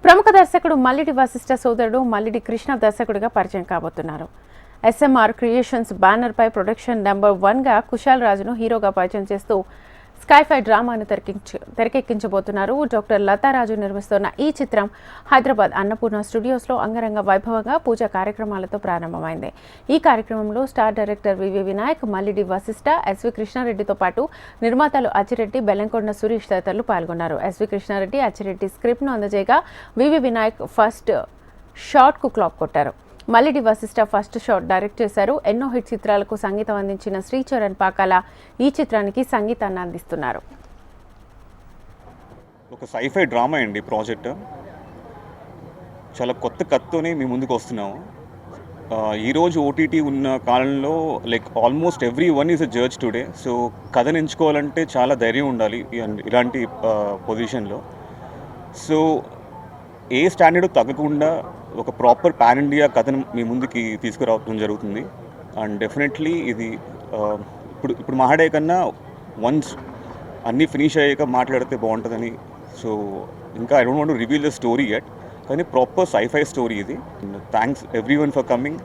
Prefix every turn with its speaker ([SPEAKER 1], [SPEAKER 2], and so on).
[SPEAKER 1] ప్రముఖ దర్శకుడు మల్లిడి వశిష్ఠ సోదరుడు మల్లిడి కృష్ణ దర్శకుడిగా పరిచయం కాబోతున్నారు. ఎస్ఎంఆర్ క్రియేషన్స్ బ్యానర్పై ప్రొడక్షన్ నెంబర్ 1గా కుశాల్ రాజును హీరోగా పరిచయం చేస్తూ స్కైఫై డ్రామాను తెరకెక్కించబోతున్నారు. డాక్టర్ లతారాజు నిర్మిస్తున్న ఈ చిత్రం హైదరాబాద్ అన్నపూర్ణ స్టూడియోస్లో అంగరంగ వైభవంగా పూజా కార్యక్రమాలతో ప్రారంభమైంది. ఈ కార్యక్రమంలో స్టార్ డైరెక్టర్ వివి వినాయక్, మల్లిడి వశిష్ఠ, ఎస్వి కృష్ణారెడ్డితో పాటు నిర్మాతలు అచ్చిరెడ్డి, బెల్లంకొండ సురేష్ తదితరులు పాల్గొన్నారు. ఎస్వి కృష్ణారెడ్డి, అచ్చిరెడ్డి స్క్రిప్ట్ను అందజేయగా వివి వినాయక్ ఫస్ట్ షాట్కు క్లాప్ కొట్టారు. Mallidi Vashishta first shot direct చేశారు. ఎన్నో హిట్ చిత్రాలకు సంగీతం అందించిన శ్రీచరణ్ పాకాల ఈ చిత్రానికి సంగీతాన్ని అందిస్తున్నారు.
[SPEAKER 2] ఒక సైఫై డ్రామా అండి ప్రాజెక్ట్. చాలా కొత్త కథతోనే మీ ముందుకు వస్తున్నాము. ఈరోజు ఓటీటీ ఉన్న కాలంలో almost every one is a judge today. So కథను ఎంచుకోవాలంటే చాలా ధైర్యం ఉండాలి ఇలాంటి పొజిషన్లో. సో ఏ స్టాండర్డ్ తగ్గకుండా ఒక ప్రాపర్ పాన్ ఇండియా కథను మీ ముందుకి తీసుకురావడం జరుగుతుంది. అండ్ డెఫినెట్లీ ఇది ఇప్పుడు మాట్లాడే కన్నా వన్స్ అన్నీ ఫినిష్ అయ్యాక మాట్లాడితే బాగుంటుందని. సో ఇంకా I don't want to reveal the story yet, కానీ ప్రాపర్ సైఫై స్టోరీ ఇది. Thanks everyone for coming.